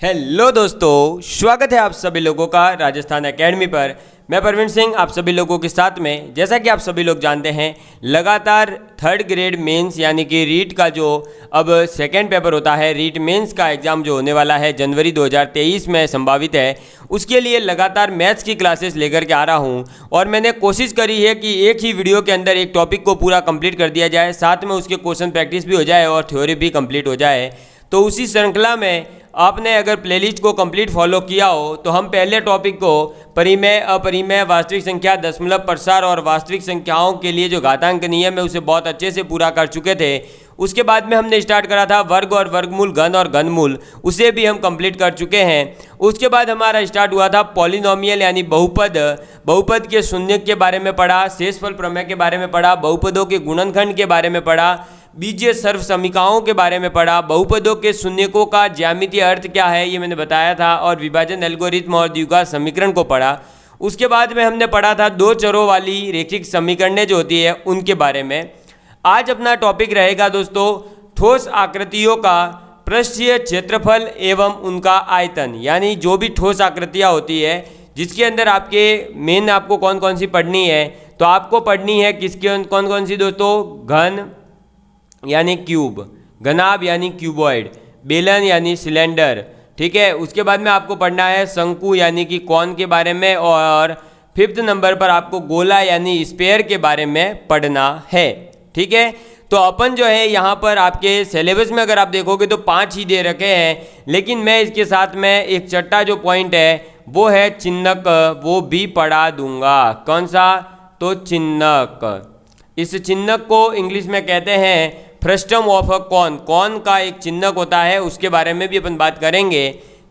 Hello दोस्तों, स्वागत है आप सभी लोगों का राजस्थान एकेडमी पर। मैं परवीन सिंह आप सभी लोगों के साथ में। जैसा कि आप सभी लोग जानते हैं, लगातार थर्ड ग्रेड मेंस यानी कि रीट का जो अब सेकेंड पेपर होता है, रीट मेंस का एग्ज़ाम जो होने वाला है जनवरी 2023 में संभावित है, उसके लिए लगातार मैथ्स की क्लासेस लेकर के आ रहा हूं। और मैंने कोशिश करी है कि एक ही वीडियो के अंदर एक टॉपिक को पूरा कंप्लीट कर दिया जाए, साथ में उसके क्वेश्चन प्रैक्टिस भी हो जाए और थ्योरी भी कंप्लीट हो जाए। तो उसी श्रृंखला में आपने अगर प्लेलिस्ट को कंप्लीट फॉलो किया हो तो हम पहले टॉपिक को परिमेय, अपरिमेय, वास्तविक संख्या, दशमलव प्रसार और वास्तविक संख्याओं के लिए जो घातांक नियम है उसे बहुत अच्छे से पूरा कर चुके थे। उसके बाद में हमने स्टार्ट करा था वर्ग और वर्गमूल, घन और घनमूल, उसे भी हम कंप्लीट कर चुके हैं। उसके बाद हमारा स्टार्ट हुआ था पॉलिनोमियल यानी बहुपद, बहुपद के शून्य के बारे में पढ़ा, शेषफल प्रमेय के बारे में पढ़ा, बहुपदों के गुणनखंड के बारे में पढ़ा, बीजीय सर्वसमीकाओं के बारे में पढ़ा, बहुपदों के शून्यकों का ज्यामितीय अर्थ क्या है ये मैंने बताया था, और विभाजन एल्गोरिथम और द्विघात समीकरण को पढ़ा। उसके बाद में हमने पढ़ा था दो चरों वाली रैखिक समीकरणें जो होती है उनके बारे में। आज अपना टॉपिक रहेगा दोस्तों ठोस आकृतियों का पृष्ठीय क्षेत्रफल एवं उनका आयतन, यानी जो भी ठोस आकृतियाँ होती है जिसके अंदर आपके मेन आपको कौन कौन सी पढ़नी है, तो आपको पढ़नी है किसकी कौन कौन सी दोस्तों, घन यानी क्यूब, घनाभ यानी क्यूबॉइड, बेलन यानी सिलेंडर, ठीक है। उसके बाद में आपको पढ़ना है शंकु यानी कि कौन के बारे में, और फिफ्थ नंबर पर आपको गोला यानी स्फीयर के बारे में पढ़ना है, ठीक है। तो अपन जो है यहाँ पर आपके सिलेबस में अगर आप देखोगे तो 5 ही दे रखे हैं, लेकिन मैं इसके साथ में एक छठा जो पॉइंट है वो है चिन्हक, वो भी पढ़ा दूंगा। कौन सा? तो चिन्हक। इस चिन्हक को इंग्लिश में कहते हैं frustum of a cone, cone का एक चिन्हक होता है, उसके बारे में भी अपन बात करेंगे।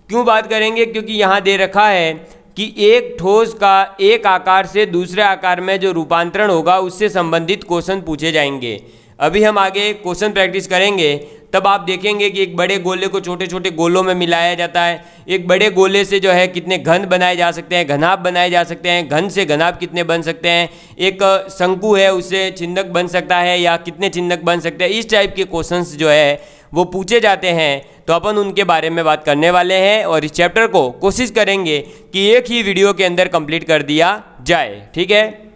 क्यों बात करेंगे? क्योंकि यहाँ दे रखा है कि एक ठोस का एक आकार से दूसरे आकार में जो रूपांतरण होगा उससे संबंधित क्वेश्चन पूछे जाएंगे। अभी हम आगे क्वेश्चन प्रैक्टिस करेंगे, तब आप देखेंगे कि एक बड़े गोले को छोटे छोटे गोलों में मिलाया जाता है। एक बड़े गोले से जो है कितने घन बनाए जा सकते हैं, घनाभ बनाए जा सकते हैं, घन से घनाभ कितने बन सकते हैं, एक शंकु है उससे चिन्हक बन सकता है या कितने चिन्हक बन सकते हैं, इस टाइप के क्वेश्चंस जो है वो पूछे जाते हैं। तो अपन उनके बारे में बात करने वाले हैं और इस चैप्टर को कोशिश करेंगे कि एक ही वीडियो के अंदर कंप्लीट कर दिया जाए, ठीक है।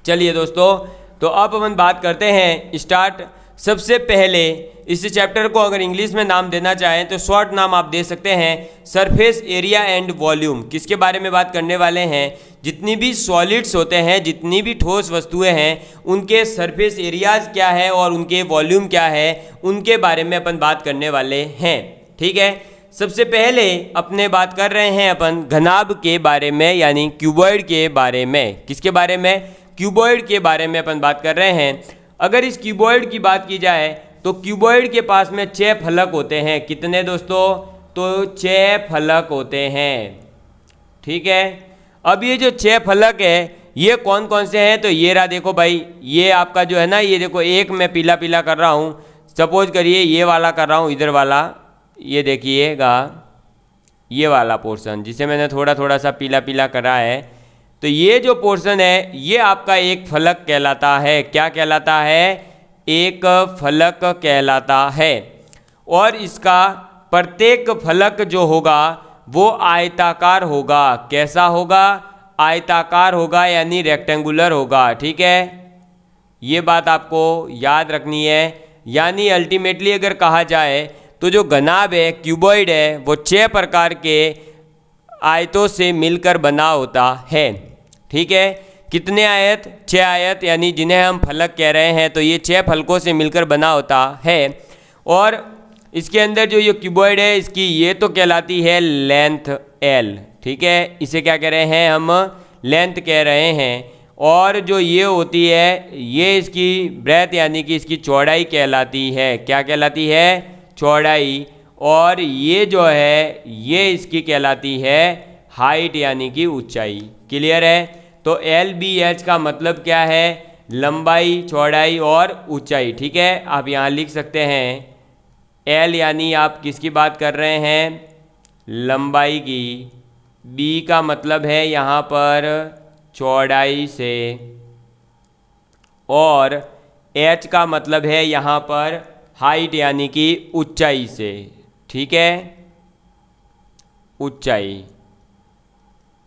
चलिए दोस्तों, तो अब अपन बात करते हैं स्टार्ट। सबसे पहले इस चैप्टर को अगर इंग्लिश में नाम देना चाहें तो शॉर्ट नाम आप दे सकते हैं सरफेस एरिया एंड वॉल्यूम। किसके बारे में बात करने वाले हैं? जितनी भी सॉलिड्स होते हैं, जितनी भी ठोस वस्तुएं हैं, उनके सरफेस एरियाज क्या है और उनके वॉल्यूम क्या है, उनके बारे में अपन बात करने वाले हैं, ठीक है। सबसे पहले अपने बात कर रहे हैं अपन घनाभ के बारे में, यानी क्यूबॉइड के बारे में। किसके बारे में? क्यूबॉइड के बारे में अपन बात कर रहे हैं। अगर इस क्यूबॉइड की बात की जाए तो क्यूबॉइड के पास में 6 फलक होते हैं। कितने दोस्तों? तो 6 फलक होते हैं, ठीक है। अब ये जो 6 फलक है ये कौन कौन से हैं? तो ये रहा, देखो भाई, ये आपका जो है ना, ये देखो, एक मैं पीला पीला कर रहा हूँ, सपोज करिए ये वाला कर रहा हूँ, इधर वाला, ये देखिएगा, ये वाला पोर्शन जिसे मैंने थोड़ा थोड़ा सा पीला पीला करा है, तो ये जो पोर्शन है ये आपका एक फलक कहलाता है। क्या कहलाता है? एक फलक कहलाता है। और इसका प्रत्येक फलक जो होगा वो आयताकार होगा। कैसा होगा? आयताकार होगा, यानी रेक्टेंगुलर होगा, ठीक है। ये बात आपको याद रखनी है। यानी अल्टीमेटली अगर कहा जाए तो जो घनाभ है, क्यूबॉइड है, वो 6 प्रकार के आयतों से मिलकर बना होता है, ठीक है। कितने आयत? 6 आयत, यानी जिन्हें हम फलक कह रहे हैं, तो ये 6 फलकों से मिलकर बना होता है। और इसके अंदर जो ये क्यूबॉइड है, इसकी ये तो कहलाती है लेंथ एल, ठीक है। इसे क्या कह रहे हैं हम? लेंथ कह रहे हैं। और जो ये होती है ये इसकी ब्रेथ यानी कि इसकी चौड़ाई कहलाती है। क्या कहलाती है? चौड़ाई। और ये जो है ये इसकी कहलाती है हाइट यानी कि ऊंचाई। क्लियर है? तो LBH का मतलब क्या है? लंबाई, चौड़ाई और ऊंचाई, ठीक है। आप यहाँ लिख सकते हैं L यानी आप किसकी बात कर रहे हैं? लंबाई की। B का मतलब है यहाँ पर चौड़ाई से, और H का मतलब है यहाँ पर हाइट यानी कि ऊंचाई से, ठीक है। ऊंचाई।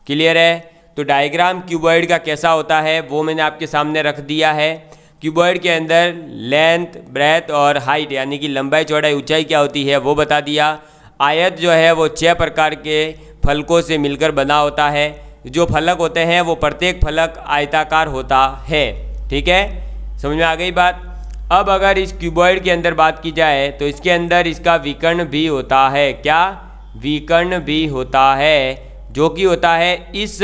क्लियर है? तो डायग्राम क्यूबॉइड का कैसा होता है वो मैंने आपके सामने रख दिया है। क्यूबॉइड के अंदर लेंथ, ब्रेथ और हाइट यानी कि लंबाई, चौड़ाई, ऊंचाई क्या होती है वो बता दिया। आयत जो है वो 6 प्रकार के फलकों से मिलकर बना होता है। जो फलक होते हैं वो प्रत्येक फलक आयताकार होता है। ठीक है, समझ में आ गई बात। अब अगर इस क्यूबॉइड के अंदर बात की जाए तो इसके अंदर इसका विकर्ण भी होता है। क्या? विकर्ण भी होता है, जो कि होता है इस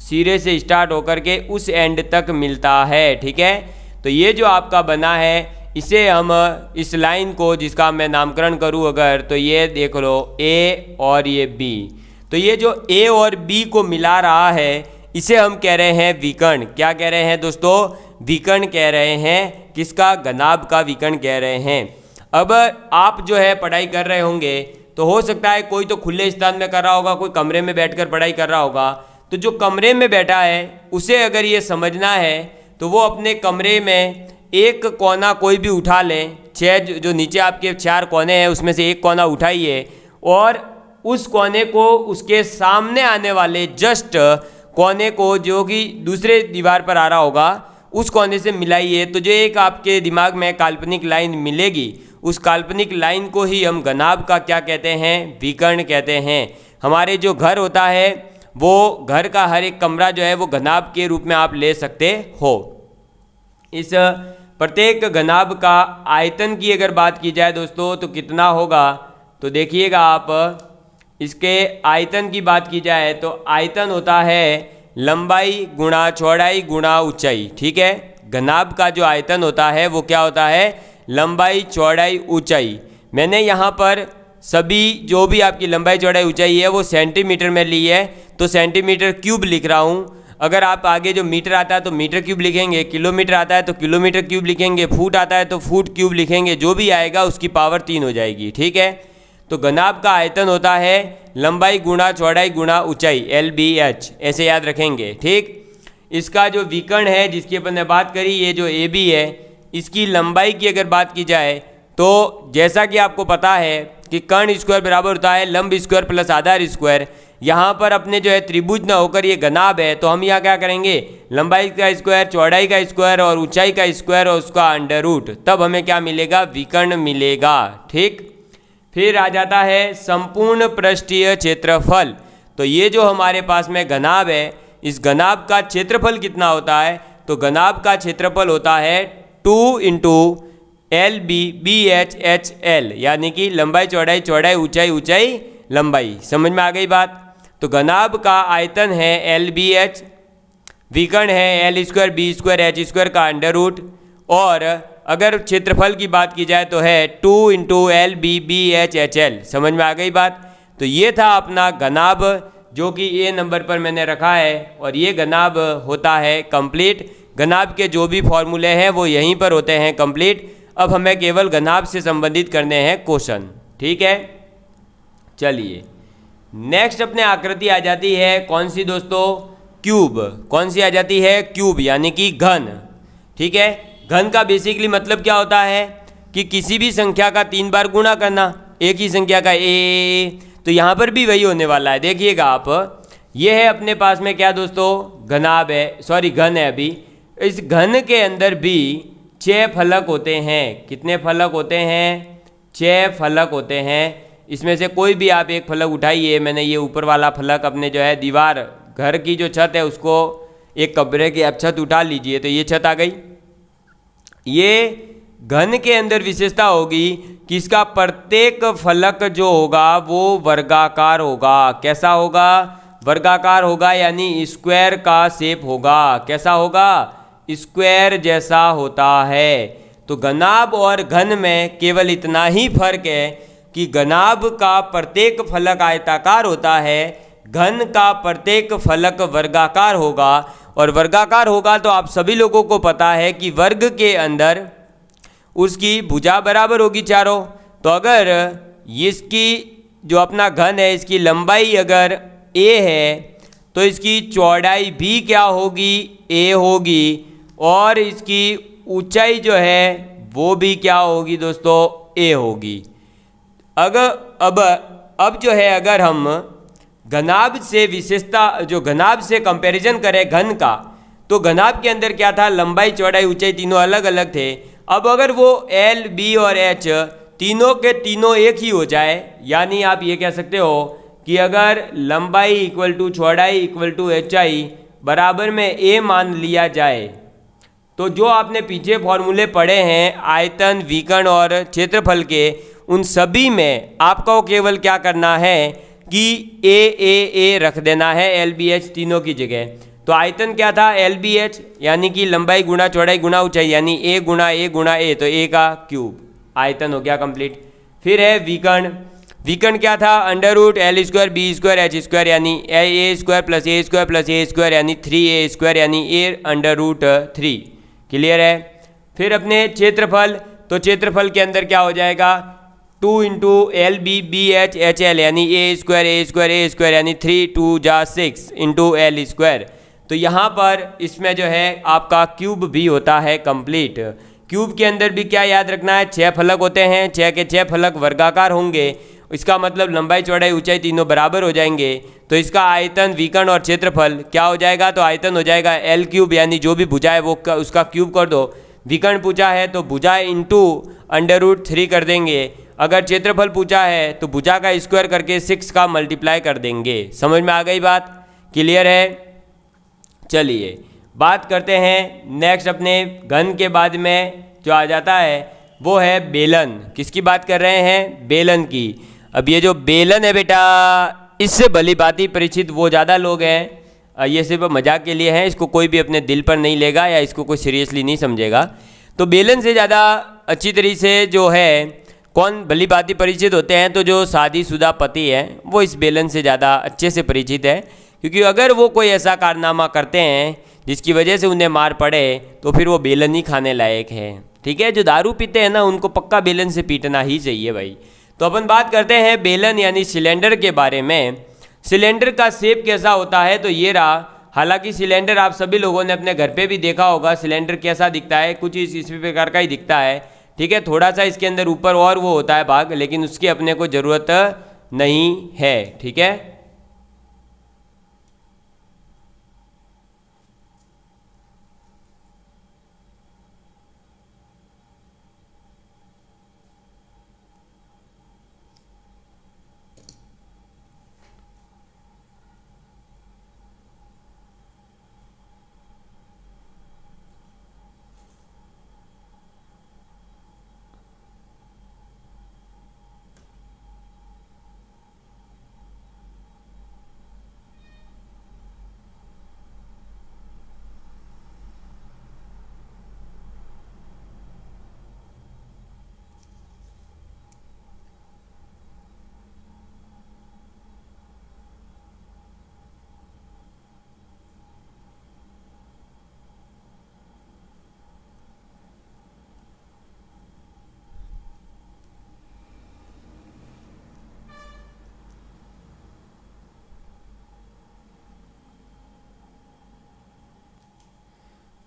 सिरे से स्टार्ट होकर के उस एंड तक मिलता है। ठीक है, तो ये जो आपका बना है इसे हम इस लाइन को जिसका मैं नामकरण करूँ अगर, तो ये देख लो ए और ये बी। तो ये जो ए और बी को मिला रहा है इसे हम कह रहे हैं विकर्ण। क्या कह रहे हैं दोस्तों? विकर्ण कह रहे हैं। किसका? घनाभ का विकर्ण कह रहे हैं। अब आप जो है पढ़ाई कर रहे होंगे तो हो सकता है कोई तो खुले स्थान में कर रहा होगा, कोई कमरे में बैठकर पढ़ाई कर रहा होगा। तो जो कमरे में बैठा है उसे अगर ये समझना है तो वो अपने कमरे में एक कोना कोई भी उठा लें। 6 जो नीचे आपके 4 कोने हैं उसमें से एक कोना उठाइए और उस कोने को उसके सामने आने वाले जस्ट कोने को, जो कि दूसरे दीवार पर आ रहा होगा, उस कोने से मिलाइए। तो जो एक आपके दिमाग में काल्पनिक लाइन मिलेगी उस काल्पनिक लाइन को ही हम घनाभ का क्या कहते हैं? विकर्ण कहते हैं। हमारे जो घर होता है वो घर का हर एक कमरा जो है वो घनाभ के रूप में आप ले सकते हो। इस प्रत्येक घनाभ का आयतन की अगर बात की जाए दोस्तों तो कितना होगा, तो देखिएगा आप, इसके आयतन की बात की जाए तो आयतन होता है लंबाई गुणा चौड़ाई गुणा ऊंचाई। ठीक है, घनाभ का जो आयतन होता है वो क्या होता है? लंबाई, चौड़ाई, ऊंचाई। मैंने यहाँ पर सभी जो भी आपकी लंबाई, चौड़ाई, ऊंचाई है वो सेंटीमीटर में ली है, तो सेंटीमीटर क्यूब लिख रहा हूँ। अगर आप आगे जो मीटर आता है तो मीटर क्यूब लिखेंगे, किलोमीटर आता है तो किलोमीटर क्यूब लिखेंगे, फुट आता है तो फुट क्यूब लिखेंगे, जो भी आएगा उसकी पावर 3 हो जाएगी। ठीक है, तो घनाभ का आयतन होता है लंबाई गुणा चौड़ाई गुणा ऊंचाई, LBH, ऐसे याद रखेंगे। ठीक, इसका जो विकर्ण है जिसकी अपन ने बात करी, ये जो AB है, इसकी लंबाई की अगर बात की जाए तो जैसा कि आपको पता है कि कर्ण स्क्वायर बराबर होता है लंब स्क्वायर प्लस आधार स्क्वायर। यहाँ पर अपने जो है त्रिभुज ना होकर ये घनाभ है, तो हम यहाँ क्या करेंगे? लंबाई का स्क्वायर, चौड़ाई का स्क्वायर और ऊंचाई का स्क्वायर और उसका अंडर रूट, तब हमें क्या मिलेगा? विकर्ण मिलेगा। ठीक, फिर आ जाता है संपूर्ण पृष्ठीय क्षेत्रफल। तो ये जो हमारे पास में घनाभ है, इस घनाभ का क्षेत्रफल कितना होता है? तो घनाभ का क्षेत्रफल होता है 2 × LBBHHL, यानी कि लंबाई चौड़ाई चौड़ाई ऊंचाई ऊंचाई लंबाई। समझ में आ गई बात? तो घनाभ का आयतन है LBH, विकर्ण है L square B square H square का अंडर रूट, और अगर क्षेत्रफल की बात की जाए तो है 2 × LBBHHL। समझ में आ गई बात? तो ये था अपना घनाभ जो कि A नंबर पर मैंने रखा है, और ये घनाभ होता है कंप्लीट। घनाभ के जो भी फॉर्मूले हैं वो यहीं पर होते हैं कंप्लीट। अब हमें केवल घनाभ से संबंधित करने हैं क्वेश्चन। ठीक है, चलिए नेक्स्ट अपने आकृति आ जाती है कौन सी दोस्तों? क्यूब। कौन सी आ जाती है? क्यूब, यानी कि घन। ठीक है, घन का बेसिकली मतलब क्या होता है कि किसी भी संख्या का 3 बार गुणा करना, एक ही संख्या का तो यहाँ पर भी वही होने वाला है। देखिएगा आप, ये है अपने पास में क्या दोस्तों? घनाभ है, सॉरी घन है। अभी इस घन के अंदर भी 6 फलक होते हैं। कितने फलक होते हैं? 6 फलक होते हैं। इसमें से कोई भी आप एक फलक उठाइए। मैंने ये ऊपर वाला फलक अपने जो है दीवार, घर की जो छत है उसको, एक कमरे की आप छत उठा लीजिए तो ये छत आ गई। ये घन के अंदर विशेषता होगी कि इसका प्रत्येक फलक जो होगा वो वर्गाकार होगा। कैसा होगा? वर्गाकार होगा, यानी स्क्वायर का शेप होगा। कैसा होगा? स्क्वायर जैसा होता है। तो घनाभ और घन में केवल इतना ही फर्क है कि घनाभ का प्रत्येक फलक आयताकार होता है, घन का प्रत्येक फलक वर्गाकार होगा। और वर्गाकार होगा तो आप सभी लोगों को पता है कि वर्ग के अंदर उसकी भुजा बराबर होगी चारों। तो अगर इसकी जो अपना घन है, इसकी लंबाई अगर a है तो इसकी चौड़ाई भी क्या होगी? a होगी। और इसकी ऊंचाई जो है वो भी क्या होगी दोस्तों? a होगी। अगर अब अब जो है अगर हम घनाभ से विशेषता जो घनाभ से कंपैरिजन करें घन का, तो घनाभ के अंदर क्या था, लंबाई चौड़ाई ऊंचाई तीनों अलग अलग थे। अब अगर वो L, B और H तीनों के तीनों एक ही हो जाए, यानी आप ये कह सकते हो कि अगर लंबाई इक्वल टू चौड़ाई इक्वल टू HI बराबर में A मान लिया जाए, तो जो आपने पीछे फॉर्मूले पढ़े हैं आयतन, विकर्ण और क्षेत्रफल के, उन सभी में आपको केवल क्या करना है कि A रख देना है LBH तीनों की जगह। तो आयतन क्या था, LBH यानी कि लंबाई गुणा चौड़ाई गुणा ऊंचाई, यानी A गुणा A, तो A का क्यूब, आयतन हो गया कंप्लीट। फिर है विकर्ण, विकर्ण क्या था, under root L square B square H square, यानी A square plus A square plus A square, यानी 3A स्क्वायर, यानी A अंडर रूट 3। क्लियर है। फिर अपने क्षेत्रफल, तो क्षेत्रफल के अंदर क्या हो जाएगा, 2 इंटू LB BH HL, यानी A स्क्वायर यानी 3 2 जा 6 इंटू L स्क्वायर। तो यहाँ पर इसमें जो है आपका क्यूब भी होता है कंप्लीट। क्यूब के अंदर भी क्या याद रखना है, 6 फलक होते हैं, 6 के 6 फलक वर्गाकार होंगे, इसका मतलब लंबाई चौड़ाई ऊंचाई तीनों बराबर हो जाएंगे। तो इसका आयतन, विकर्ण और क्षेत्रफल क्या हो जाएगा, तो आयतन हो जाएगा L क्यूब, यानी जो भी भुजा है वो उसका क्यूब कर दो। विकर्ण पूछा है तो भुजा इंटू अंडर रूट 3 कर देंगे। अगर क्षेत्रफल पूछा है तो भुजा का स्क्वायर करके 6 का मल्टीप्लाई कर देंगे। समझ में आ गई बात, क्लियर है। चलिए बात करते हैं नेक्स्ट, अपने घन के बाद में जो आ जाता है वो है बेलन। किसकी बात कर रहे हैं, बेलन की। अब ये जो बेलन है बेटा, इससे भली भांति परिचित वो ज़्यादा लोग हैं, ये सिर्फ मजाक के लिए है, इसको कोई भी अपने दिल पर नहीं लेगा या इसको कोई सीरियसली नहीं समझेगा। तो बेलन से ज़्यादा अच्छी तरीके से जो है कौन भली भांति परिचित होते हैं, तो जो शादीशुदा पति हैं वो इस बेलन से ज़्यादा अच्छे से परिचित है, क्योंकि अगर वो कोई ऐसा कारनामा करते हैं जिसकी वजह से उन्हें मार पड़े तो फिर वो बेलन ही खाने लायक है। ठीक है, जो दारू पीते हैं ना उनको पक्का बेलन से पीटना ही चाहिए भाई। तो अपन बात करते हैं बेलन यानी सिलेंडर के बारे में। सिलेंडर का शेप कैसा होता है, तो ये रहा। हालांकि सिलेंडर आप सभी लोगों ने अपने घर पे भी देखा होगा, सिलेंडर कैसा दिखता है, कुछ इसी प्रकार का ही दिखता है। ठीक है, थोड़ा सा इसके अंदर ऊपर और वो होता है भाग, लेकिन उसकी अपने को ज़रूरत नहीं है। ठीक है,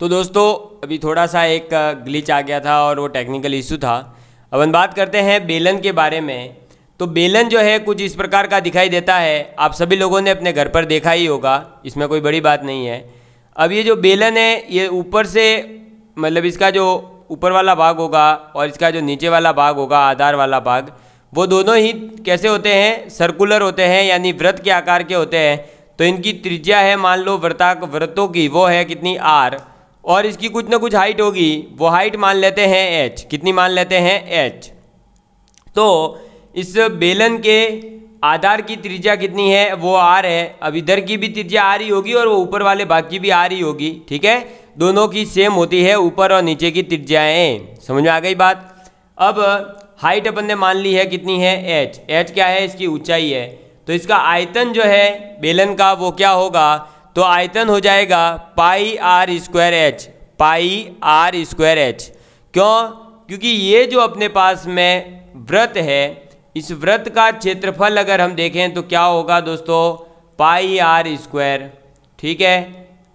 तो दोस्तों अभी थोड़ा सा एक ग्लिच आ गया था और वो टेक्निकल इशू था। अब हम बात करते हैं बेलन के बारे में। तो बेलन जो है कुछ इस प्रकार का दिखाई देता है, आप सभी लोगों ने अपने घर पर देखा ही होगा, इसमें कोई बड़ी बात नहीं है। अब ये जो बेलन है ये ऊपर से मतलब इसका जो ऊपर वाला भाग होगा और इसका जो नीचे वाला भाग होगा, आधार वाला भाग, वो दोनों ही कैसे होते हैं, सर्कुलर होते हैं, यानी वृत्त के आकार के होते हैं। तो इनकी त्रिज्या है मान लो वृत्तों की, वो है कितनी r, और इसकी कुछ ना कुछ हाइट होगी, वो हाइट मान लेते हैं h। कितनी मान लेते हैं h। तो इस बेलन के आधार की त्रिज्या कितनी है, वो r है। अब इधर की भी त्रिज्या r ही होगी और वो ऊपर वाले भाग की भी r ही होगी। ठीक है, दोनों की सेम होती है ऊपर और नीचे की त्रिज्याएं। समझ में आ गई बात। अब हाइट अपन ने मान ली है कितनी है h। h क्या है, इसकी ऊंचाई है। तो इसका आयतन जो है बेलन का वो क्या होगा, तो आयतन हो जाएगा pi are square H, pi are square H. क्यों, क्योंकि ये जो अपने पास में वृत्त है, इस वृत्त का क्षेत्रफल अगर हम देखें तो क्या होगा दोस्तों, पाई आर स्क्वायर। ठीक है,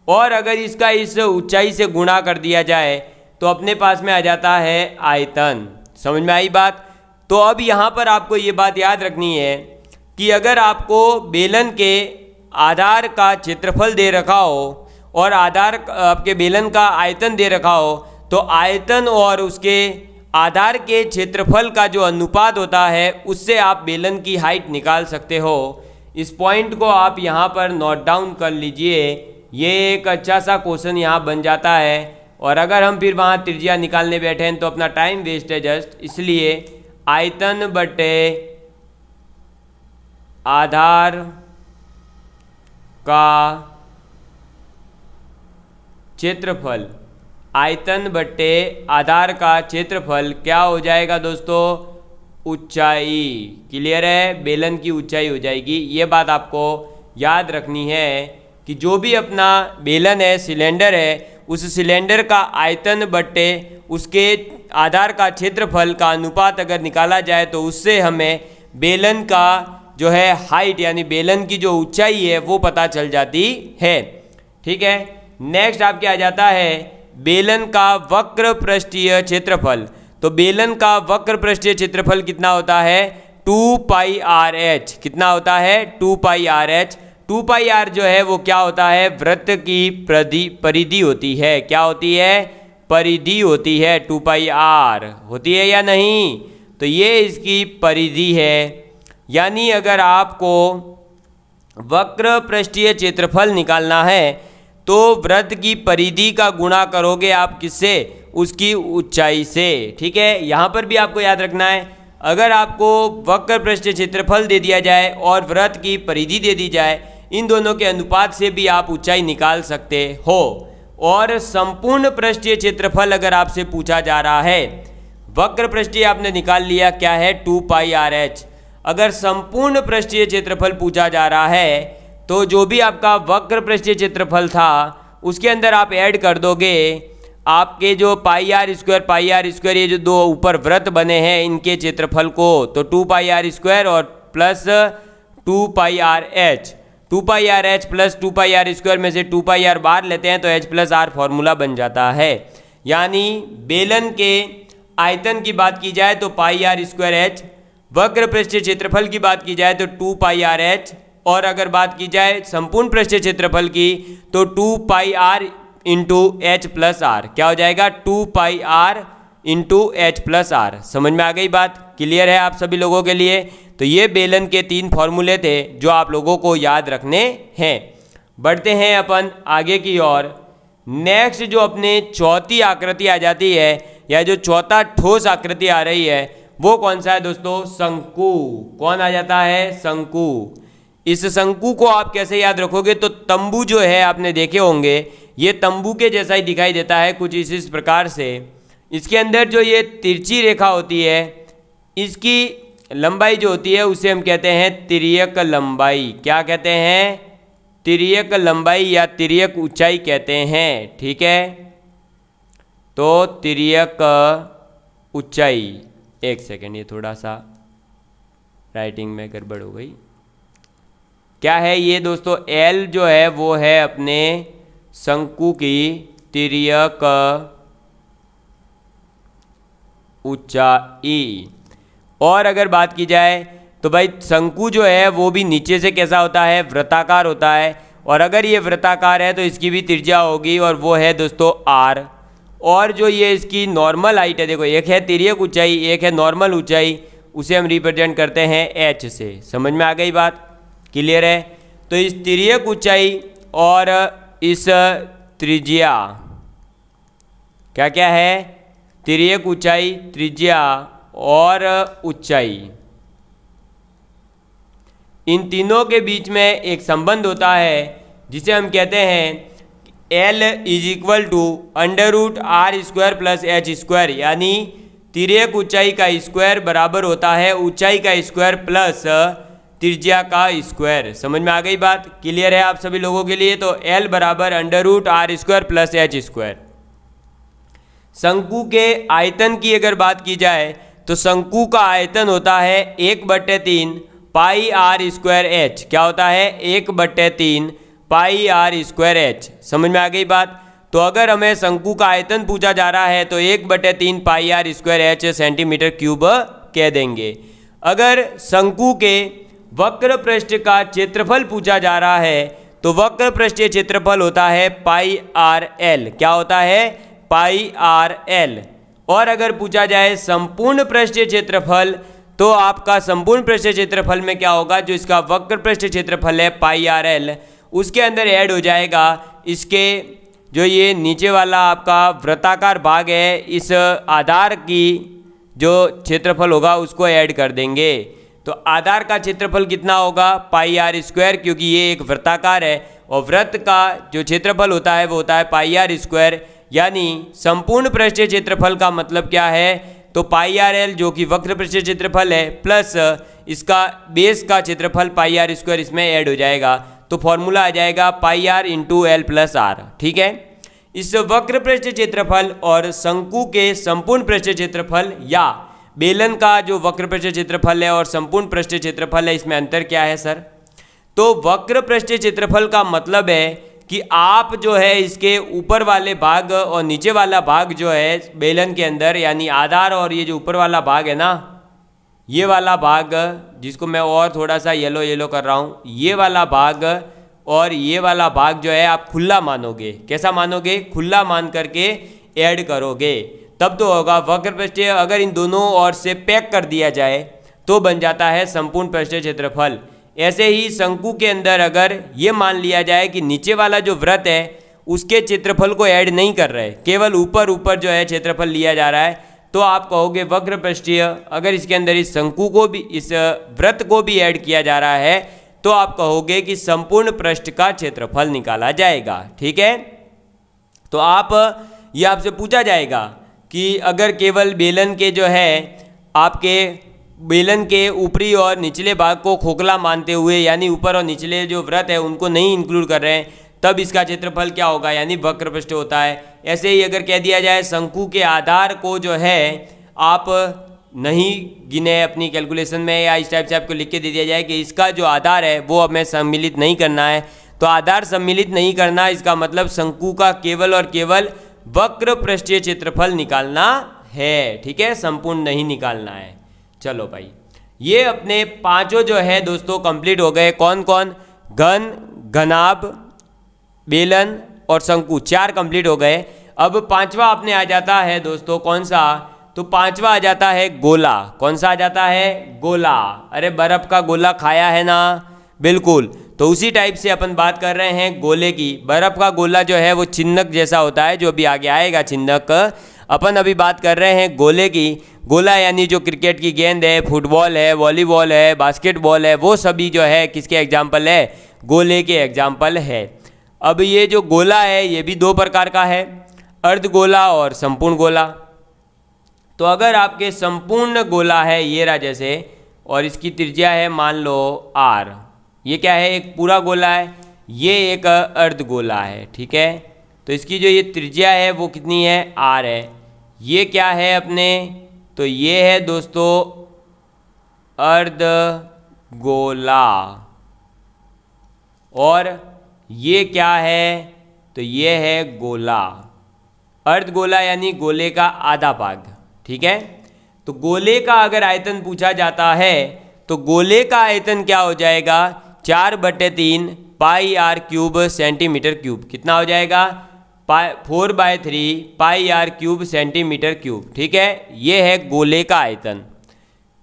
और अगर इसका इस ऊंचाई से गुणा कर दिया जाए तो अपने पास में आ जाता है आयतन। समझ में आई बात। तो अब यहाँ पर आपको ये बात याद रखनी है कि अगर आपको बेलन के आधार का क्षेत्रफल दे रखा हो और आपके बेलन का आयतन दे रखा हो, तो आयतन और उसके आधार के क्षेत्रफल का जो अनुपात होता है उससे आप बेलन की हाइट निकाल सकते हो। इस पॉइंट को आप यहाँ पर नोट डाउन कर लीजिए, ये एक अच्छा सा क्वेश्चन यहाँ बन जाता है। और अगर हम फिर वहाँ त्रिज्या निकालने बैठे हैं तो अपना टाइम वेस्ट है जस्ट, इसलिए आयतन बटे आधार का क्षेत्रफल, आयतन बटे आधार का क्षेत्रफल क्या हो जाएगा दोस्तों, ऊंचाई। क्लियर है, बेलन की ऊंचाई हो जाएगी। ये बात आपको याद रखनी है कि जो भी अपना बेलन है, सिलेंडर है, उस सिलेंडर का आयतन बटे उसके आधार का क्षेत्रफल का अनुपात अगर निकाला जाए तो उससे हमें बेलन का जो है हाइट यानी बेलन की जो ऊंचाई है वो पता चल जाती है। ठीक है, नेक्स्ट आपके आ जाता है बेलन का वक्र पृष्ठीय क्षेत्रफल। तो बेलन का वक्र पृष्ठीय क्षेत्रफल कितना होता है, 2 पाई आर एच। कितना होता है, 2 pi r h. 2 pi are जो है वो क्या होता है, वृत्त की परिधि होती है। क्या होती है, परिधि होती है। 2 पाई आर होती है या नहीं, तो ये इसकी परिधि है। यानी अगर आपको वक्र पृष्ठीय क्षेत्रफल निकालना है तो वृत्त की परिधि का गुणा करोगे आप किससे, उसकी ऊंचाई से। ठीक है, यहाँ पर भी आपको याद रखना है, अगर आपको वक्र पृष्ठीय क्षेत्रफल दे दिया जाए और वृत्त की परिधि दे दी जाए, इन दोनों के अनुपात से भी आप ऊंचाई निकाल सकते हो। और संपूर्ण पृष्ठीय क्षेत्रफल अगर आपसे पूछा जा रहा है, वक्र पृष्ठीय आपने निकाल लिया, क्या है, 2 पाई आर एच। अगर संपूर्ण पृष्ठीय क्षेत्रफल पूछा जा रहा है तो जो भी आपका वक्र पृष्ठीय क्षेत्रफल था उसके अंदर आप ऐड कर दोगे आपके जो पाई आर स्क्वायर, ये जो दो ऊपर वृत्त बने हैं इनके क्षेत्रफल को, तो 2 पाई आर स्क्वायर और plus 2 pi r h. 2 pi r h plus 2 pi are square में से 2 पाई आर बाहर लेते हैं तो एच प्लस आर फॉर्मूला बन जाता है। यानी बेलन के आयतन की बात की जाए तो पाई आर स्क्वायर एच, वक्र पृष्ठीय क्षेत्रफल की बात की जाए तो 2 पाई आर एच, और अगर बात की जाए संपूर्ण पृष्ठीय क्षेत्रफल की तो 2 pi R into H plus R. क्या हो जाएगा, 2 pi R into H plus R. समझ में आ गई बात, क्लियर है आप सभी लोगों के लिए। तो ये बेलन के 3 फॉर्मूले थे जो आप लोगों को याद रखने हैं। बढ़ते हैं अपन आगे की ओर। नेक्स्ट जो अपने चौथी आकृति आ जाती है या जो चौथा ठोस आकृति आ रही है वो कौन सा है दोस्तों, शंकु। कौन आ जाता है, शंकु। इस शंकु को आप कैसे याद रखोगे, तो तंबू जो है आपने देखे होंगे, ये तंबू के जैसा ही दिखाई देता है कुछ इस प्रकार से। इसके अंदर जो ये तिरछी रेखा होती है, इसकी लंबाई जो होती है उसे हम कहते हैं तिर्यक लंबाई। क्या कहते हैं, तिर्यक लंबाई या तिर्यक ऊंचाई कहते हैं। ठीक है, तो तिर्यक ऊंचाई, एक सेकेंड, ये थोड़ा सा राइटिंग में गड़बड़ हो गई। क्या है ये दोस्तों, एल जो है वो है अपने शंकु की तिर्यक ऊंचाई। और अगर बात की जाए तो भाई शंकु जो है वो भी नीचे से कैसा होता है, वृत्ताकार होता है। और अगर ये वृत्ताकार है तो इसकी भी त्रिज्या होगी और वो है दोस्तों आर। और जो ये इसकी नॉर्मल हाइट है, देखो एक है तिर्यक ऊंचाई, एक है नॉर्मल ऊंचाई, उसे हम रिप्रेजेंट करते हैं एच से। समझ में आ गई बात, क्लियर है। तो इस तिर्यक ऊंचाई और इस त्रिज्या, क्या क्या है, तिर्यक ऊंचाई, त्रिज्या और ऊंचाई, इन तीनों के बीच में एक संबंध होता है जिसे हम कहते हैं L is equal to √r² plus h²। यानी तिर्यक ऊंचाई का स्क्वायर बराबर होता है ऊंचाई का स्क्वायर प्लस त्रिज्या का स्क्वायर। समझ में आ गई बात, क्लियर है आप सभी लोगों के लिए। तो L बराबर √r² प्लस h²। शंकु के आयतन की अगर बात की जाए तो शंकु का आयतन होता है 1/3 पाई r² h। क्या होता है, 1/3 पाई r² h। समझ में आ गई बात। तो अगर हमें शंकु का आयतन पूछा जा रहा है तो 1/3 पाई r² h सेंटीमीटर क्यूब कह देंगे। अगर शंकु के वक्र पृष्ठ का क्षेत्रफल पूछा जा रहा है तो वक्र पृष्ठीय क्षेत्रफल होता है पाई आर एल। क्या होता है? पाई आर एल। और अगर पूछा जाए संपूर्ण पृष्ठीय क्षेत्रफल तो आपका संपूर्ण पृष्ठीय क्षेत्रफल में क्या होगा, जो इसका वक्र पृष्ठीय क्षेत्रफल है पाई आर एल, उसके अंदर ऐड हो जाएगा इसके जो ये नीचे वाला आपका वृत्ताकार भाग है, इस आधार की जो क्षेत्रफल होगा उसको ऐड कर देंगे। तो आधार का क्षेत्रफल कितना होगा? पाई आर स्क्वायर, क्योंकि ये एक वृत्ताकार है और वृत्त का जो क्षेत्रफल होता है वो होता है पाई आर स्क्वायर। यानी संपूर्ण पृष्ठीय क्षेत्रफल का मतलब क्या है? तो पाई आर एल जो कि वक्र पृष्ठीय क्षेत्रफल है प्लस इसका बेस का क्षेत्रफल पाई आर स्क्वायर इसमें ऐड हो जाएगा। तो फॉर्मूला आ जाएगा pi R into L plus R. ठीक है, इस वक्र पृष्ठीय क्षेत्रफल और शंकु के संपूर्ण पृष्ठीय क्षेत्रफल या बेलन का जो वक्र पृष्ठीय क्षेत्रफल है और संपूर्ण पृष्ठीय क्षेत्रफल है, इसमें अंतर क्या है सर? तो वक्र पृष्ठीय क्षेत्रफल का मतलब है कि आप जो है इसके ऊपर वाले भाग और नीचे वाला भाग जो है बेलन के अंदर, यानी आधार और ये जो ऊपर वाला भाग है ना, ये वाला भाग जिसको मैं और थोड़ा सा येलो येलो कर रहा हूँ, ये वाला भाग और ये वाला भाग जो है आप खुला मानोगे। कैसा मानोगे? खुला मान करके ऐड करोगे तब तो होगा वक्र पृष्ठीय। अगर इन दोनों ओर से पैक कर दिया जाए तो बन जाता है संपूर्ण पृष्ठीय क्षेत्रफल। ऐसे ही शंकु के अंदर अगर ये मान लिया जाए कि नीचे वाला जो वृत्त है उसके क्षेत्रफल को ऐड नहीं कर रहे, केवल ऊपर ऊपर जो है क्षेत्रफल लिया जा रहा है, तो आप कहोगे वक्र पृष्ठीय। अगर इसके अंदर इस शंकु को भी, इस वृत्त को भी ऐड किया जा रहा है तो आप कहोगे कि संपूर्ण पृष्ठ का क्षेत्रफल निकाला जाएगा। ठीक है, तो ये आपसे पूछा जाएगा कि अगर केवल बेलन के जो है आपके बेलन के ऊपरी और निचले भाग को खोखला मानते हुए, यानी ऊपर और निचले जो वृत्त है उनको नहीं इंक्लूड कर रहे हैं, तब इसका क्षेत्रफल क्या होगा, यानी वक्र पृष्ठ होता है। ऐसे ही अगर कह दिया जाए शंकु के आधार को जो है आप नहीं गिने अपनी कैलकुलेशन में, या इस टाइप से आपको लिख के दे दिया जाए कि इसका जो आधार है वो हमें सम्मिलित नहीं करना है, तो आधार सम्मिलित नहीं करना इसका मतलब शंकु का केवल और केवल वक्र पृष्ठीय क्षेत्रफल निकालना है। ठीक है, संपूर्ण नहीं निकालना है। चलो भाई, ये अपने पांचों जो है दोस्तों कंप्लीट हो गए। कौन कौन? घन, घनाभ, बेलन और शंकु, 4 कंप्लीट हो गए। अब पांचवा अपने आ जाता है दोस्तों, कौन सा? तो पांचवा आ जाता है गोला। कौन सा आ जाता है? गोला। अरे बर्फ का गोला खाया है ना? बिल्कुल, तो उसी टाइप से अपन बात कर रहे हैं गोले की। बर्फ का गोला जो है वो चिन्हक जैसा होता है, जो अभी आगे आएगा चिन्हक। अपन अभी बात कर रहे हैं गोले की। गोला यानी जो क्रिकेट की गेंद है, फुटबॉल है, वॉलीबॉल है, बास्केटबॉल है, वो सभी जो है किसके एग्जाम्पल है? गोले के एग्जाम्पल है। अब ये जो गोला है ये भी 2 प्रकार का है, अर्धगोला और संपूर्ण गोला। तो अगर आपके संपूर्ण गोला है ये रहा जैसे, और इसकी त्रिज्या है मान लो r, ये क्या है? एक पूरा गोला है, ये एक अर्धगोला है। ठीक है, तो इसकी जो ये त्रिज्या है वो कितनी है? r है। ये क्या है अपने? तो ये है दोस्तों अर्धगोला। और ये क्या है? तो ये है गोला। अर्धगोला यानी गोले का आधा भाग। ठीक है, तो गोले का अगर आयतन पूछा जाता है तो गोले का आयतन क्या हो जाएगा? 4/3 पाई आर क्यूब सेंटीमीटर क्यूब। कितना हो जाएगा? 4/3 पाई आर क्यूब सेंटीमीटर क्यूब। ठीक है, ये है गोले का आयतन।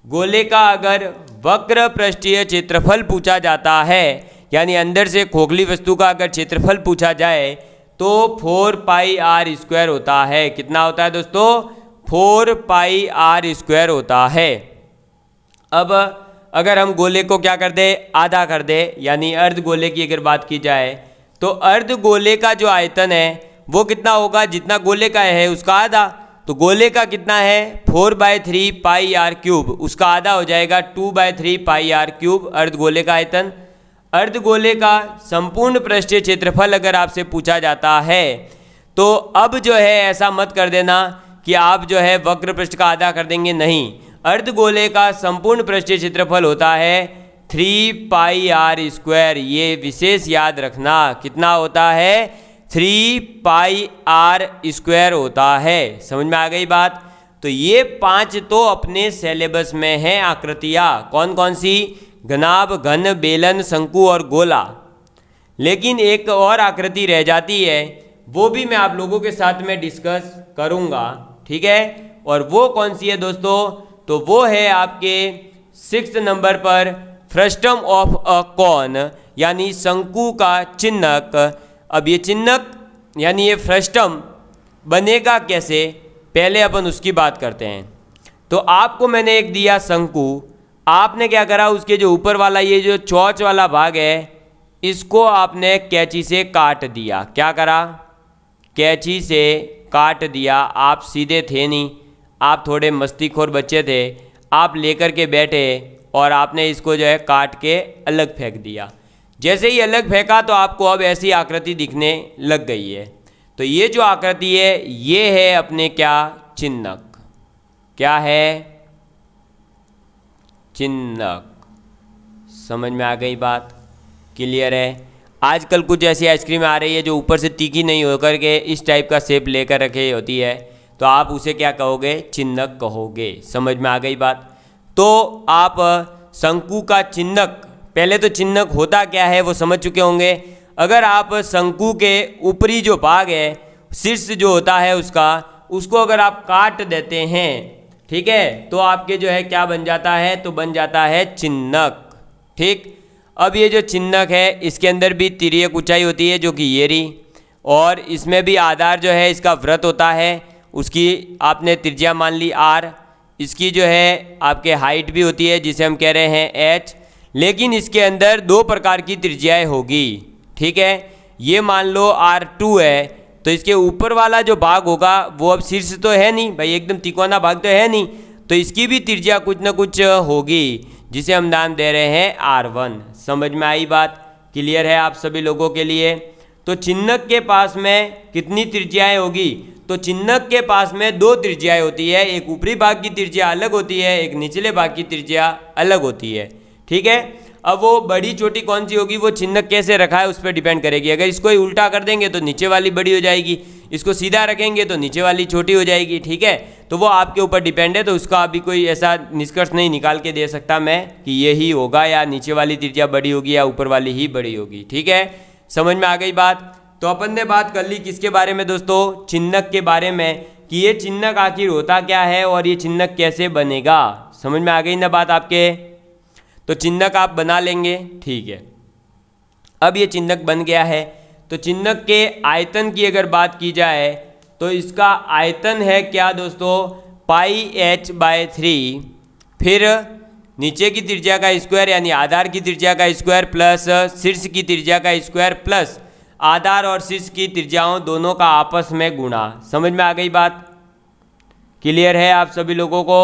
गोले का अगर वक्र पृष्ठीय क्षेत्रफल पूछा जाता है, यानी अंदर से खोखली वस्तु का अगर क्षेत्रफल पूछा जाए तो 4 पाई आर स्क्वायर होता है। कितना होता है दोस्तों? 4 पाई आर स्क्वायर होता है। अब अगर हम गोले को क्या कर दे? आधा कर दे, यानी अर्धगोले की अगर बात की जाए तो अर्धगोले का जो आयतन है वो कितना होगा? जितना गोले का है उसका आधा। तो गोले का कितना है? 4/3 पाई आर क्यूब, उसका आधा हो जाएगा 2/3 पाई आर क्यूब अर्धगोले का आयतन। अर्धगोले का संपूर्ण पृष्ठीय क्षेत्रफल अगर आपसे पूछा जाता है तो अब जो है ऐसा मत कर देना कि आप जो है वक्र पृष्ठ का आधा कर देंगे, नहीं। अर्धगोले का संपूर्ण पृष्ठीय क्षेत्रफल होता है 3 पाई आर स्क्वायर। ये विशेष याद रखना, कितना होता है? 3 पाई आर स्क्वायर होता है। समझ में आ गई बात? तो ये 5 तो अपने सिलेबस में हैं आकृतियाँ। कौन कौन सी? घनाभ, घन, बेलन, शंकु और गोला। लेकिन एक और आकृति रह जाती है, वो भी मैं आप लोगों के साथ में डिस्कस करूँगा, ठीक है। और वो कौन सी है दोस्तों? तो वो है आपके 6 नंबर पर फ्रस्टम ऑफ अ कॉन, यानी शंकु का चिन्हक। अब ये चिन्हक यानी ये फ्रस्टम बनेगा कैसे, पहले अपन उसकी बात करते हैं। तो आपको मैंने एक दिया शंकु, आपने क्या करा, उसके जो ऊपर वाला ये जो चौच वाला भाग है इसको आपने कैंची से काट दिया। क्या करा? कैंची से काट दिया। आप सीधे थे नहीं, आप थोड़े मस्तीखोर बच्चे थे, आप लेकर के बैठे और आपने इसको जो है काट के अलग फेंक दिया। जैसे ही अलग फेंका तो आपको अब ऐसी आकृति दिखने लग गई है। तो ये जो आकृति है ये है अपने क्या? चिन्हक। क्या है? चिन्हक। समझ में आ गई बात? क्लियर है? आजकल कुछ ऐसी आइसक्रीम आ रही है जो ऊपर से तीखी नहीं होकर के इस टाइप का शेप लेकर रखे होती है, तो आप उसे क्या कहोगे? चिन्हक कहोगे। समझ में आ गई बात? तो आप शंकु का चिन्हक, पहले तो चिन्हक होता क्या है वो समझ चुके होंगे। अगर आप शंकु के ऊपरी जो भाग है, शीर्ष जो होता है उसको अगर आप काट देते हैं, ठीक है, तो आपके जो है क्या बन जाता है? तो बन जाता है चिन्हक। ठीक। अब ये जो चिन्हक है इसके अंदर भी तिर्यक ऊंचाई होती है जो कि ये रही, और इसमें भी आधार जो है इसका वृत्त होता है, उसकी आपने त्रिज्या मान ली r। इसकी जो है आपके हाइट भी होती है जिसे हम कह रहे हैं h। लेकिन इसके अंदर 2 प्रकार की त्रिज्याएं होगी, ठीक है। ये मान लो r2 है, तो इसके ऊपर वाला जो भाग होगा वो अब शीर्ष तो है नहीं भाई, एकदम तिकोना भाग तो है नहीं, तो इसकी भी त्रिज्या कुछ ना कुछ होगी जिसे हम नाम दे रहे हैं r1। समझ में आई बात? क्लियर है आप सभी लोगों के लिए? तो चिन्हक के पास में कितनी त्रिज्याएं होगी? तो चिन्हक के पास में 2 त्रिज्याएं होती है, एक ऊपरी भाग की त्रिज्या अलग होती है, एक निचले भाग की त्रिज्या अलग होती है, ठीक है। अब वो बड़ी छोटी कौन सी होगी वो चिन्हक कैसे रखा है उस पर डिपेंड करेगी। अगर इसको ही उल्टा कर देंगे तो नीचे वाली बड़ी हो जाएगी, इसको सीधा रखेंगे तो नीचे वाली छोटी हो जाएगी, ठीक है। तो वो आपके ऊपर डिपेंड है, तो उसका अभी कोई ऐसा निष्कर्ष नहीं निकाल के दे सकता मैं कि यही होगा या नीचे वाली त्रिज्या बड़ी होगी या ऊपर वाली ही बड़ी होगी, ठीक है। समझ में आ गई बात? तो अपन ने बात कर ली किसके बारे में दोस्तों? चिन्हक के बारे में, कि ये चिन्हक आखिर होता क्या है और ये चिन्हक कैसे बनेगा। समझ में आ गई ना बात आपके? तो चिन्हक आप बना लेंगे, ठीक है। अब ये चिन्हक बन गया है, तो चिन्हक के आयतन की अगर बात की जाए तो इसका आयतन है क्या दोस्तों? πh/3, फिर नीचे की त्रिज्या का स्क्वायर यानी आधार की त्रिज्या का स्क्वायर प्लस शीर्ष की त्रिज्या का स्क्वायर प्लस आधार और शीर्ष की त्रिज्याओं दोनों का आपस में गुणा। समझ में आ गई बात? क्लियर है आप सभी लोगों को?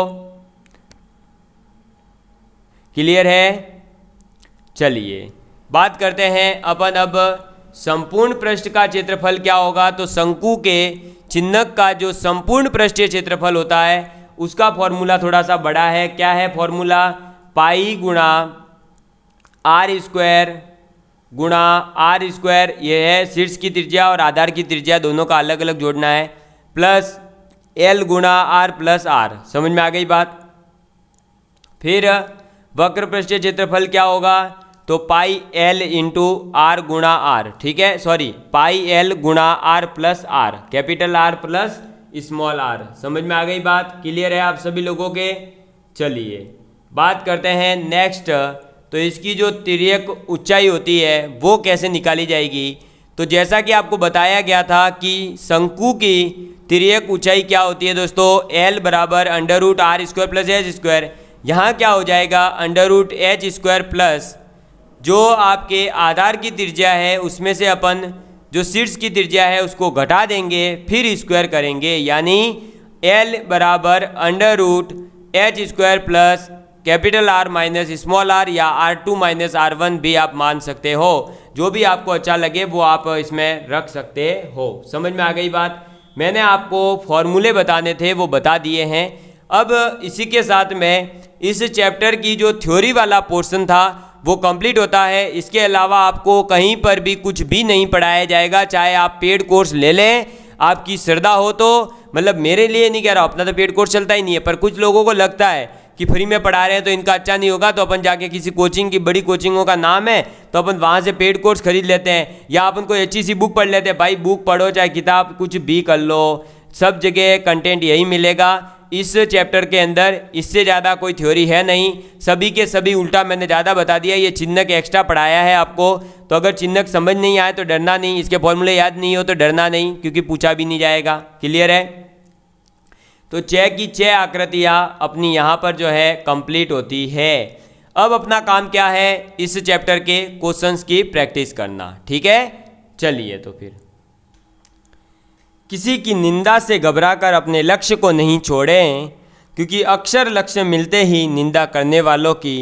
क्लियर है? चलिए बात करते हैं अपन अब संपूर्ण पृष्ठ का क्षेत्रफल क्या होगा। तो शंकु के चिन्हक का जो संपूर्ण पृष्ठीय क्षेत्रफल होता है उसका फॉर्मूला थोड़ा सा बड़ा है। क्या है फॉर्मूला? पाई गुणा r स्क्वायर गुणा r स्क्वायर, ये है शीर्ष की त्रिज्या और आधार की त्रिज्या दोनों का अलग अलग जोड़ना है, प्लस l गुणा r प्लस r। समझ में आ गई बात? फिर वक्र पृष्ठीय क्षेत्रफल क्या होगा? तो पाई l इंटू आर गुणा आर, ठीक है, सॉरी पाई l गुणा r plus r, capital R plus small r। समझ में आ गई बात? क्लियर है आप सभी लोगों के? चलिए बात करते हैं नेक्स्ट। तो इसकी जो तिर्यक ऊंचाई होती है वो कैसे निकाली जाएगी। तो जैसा कि आपको बताया गया था कि शंकु की तिर्यक ऊंचाई क्या होती है दोस्तों? l बराबर √r square plus h square. यहाँ क्या हो जाएगा? √h स्क्वायर प्लस जो आपके आधार की त्रिज्या है उसमें से अपन जो शीर्ष की त्रिज्या है उसको घटा देंगे, फिर स्क्वायर करेंगे, यानी l बराबर √h square plus capital R minus small r या R2 माइनस R1 भी आप मान सकते हो। जो भी आपको अच्छा लगे वो आप इसमें रख सकते हो। समझ में आ गई बात? मैंने आपको फॉर्मूले बताने थे वो बता दिए हैं। अब इसी के साथ में इस चैप्टर की जो थ्योरी वाला पोर्शन था वो कंप्लीट होता है। इसके अलावा आपको कहीं पर भी कुछ भी नहीं पढ़ाया जाएगा, चाहे आप पेड कोर्स ले लें, आपकी श्रद्धा हो तो। मतलब मेरे लिए नहीं कह रहा, अपना तो पेड कोर्स चलता ही नहीं है, पर कुछ लोगों को लगता है कि फ्री में पढ़ा रहे हैं तो इनका अच्छा नहीं होगा, तो अपन जाके किसी कोचिंग की, बड़ी कोचिंगों का नाम है तो अपन वहाँ से पेड कोर्स खरीद लेते हैं, या अपन कोई अच्छी सी बुक पढ़ लेते हैं। भाई बुक पढ़ो चाहे किताब कुछ भी कर लो, सब जगह कंटेंट यही मिलेगा इस चैप्टर के अंदर। इससे ज़्यादा कोई थ्योरी है नहीं, सभी के सभी उल्टा मैंने ज़्यादा बता दिया। ये चिन्हक एक्स्ट्रा पढ़ाया है आपको, तो अगर चिन्हक समझ नहीं आए तो डरना नहीं, इसके फॉर्मूले याद नहीं हो तो डरना नहीं, क्योंकि पूछा भी नहीं जाएगा। क्लियर है? तो 6 की 6 आकृतियाँ अपनी यहाँ पर जो है कंप्लीट होती है। अब अपना काम क्या है, इस चैप्टर के क्वेश्चंस की प्रैक्टिस करना। ठीक है, चलिए तो फिर। किसी की निंदा से घबराकर अपने लक्ष्य को नहीं छोड़ें, क्योंकि अक्सर लक्ष्य मिलते ही निंदा करने वालों की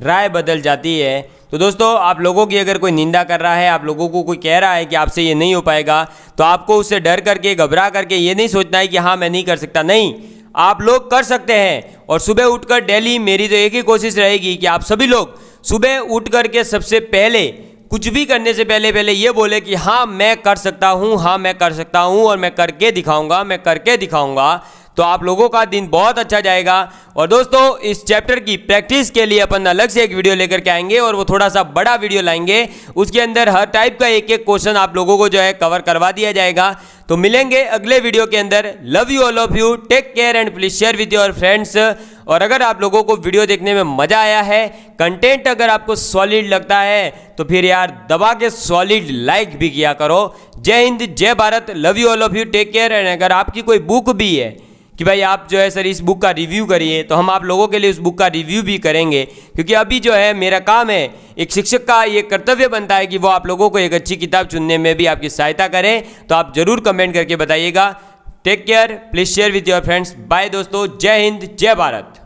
राय बदल जाती है। तो दोस्तों, आप लोगों की अगर कोई निंदा कर रहा है, आप लोगों को कोई कह रहा है कि आपसे ये नहीं हो पाएगा, तो आपको उससे डर करके, घबरा करके ये नहीं सोचना है कि हाँ मैं नहीं कर सकता। नहीं, आप लोग कर सकते हैं। और सुबह उठकर डेली मेरी तो एक ही कोशिश रहेगी कि आप सभी लोग सुबह उठ करके सबसे पहले, कुछ भी करने से पहले ये बोले कि हाँ मैं कर सकता हूँ, हाँ मैं कर सकता हूँ, और मैं करके दिखाऊंगा, मैं करके दिखाऊंगा। तो आप लोगों का दिन बहुत अच्छा जाएगा। और दोस्तों, इस चैप्टर की प्रैक्टिस के लिए अपन अलग से एक वीडियो लेकर के आएंगे, और वो थोड़ा सा बड़ा वीडियो लाएंगे। उसके अंदर हर टाइप का एक एक क्वेश्चन आप लोगों को जो है कवर करवा दिया जाएगा। तो मिलेंगे अगले वीडियो के अंदर। Love you all of you, take care and please share with your friends. और अगर आप लोगों को वीडियो देखने में मजा आया है, कंटेंट अगर आपको सॉलिड लगता है, तो फिर यार दबा के सॉलिड लाइक भी किया करो। जय हिंद, जय Bharat, love you all of you, take care. And अगर आपकी कोई बुक भी है कि भाई आप जो है सर इस बुक का रिव्यू करिए, तो हम आप लोगों के लिए उस बुक का रिव्यू भी करेंगे। क्योंकि अभी जो है मेरा काम है, एक शिक्षक का ये कर्तव्य बनता है कि वो आप लोगों को एक अच्छी किताब चुनने में भी आपकी सहायता करें। तो आप जरूर कमेंट करके बताइएगा। Take care, please share with your friends. Bye दोस्तों, जय हिंद, जय भारत।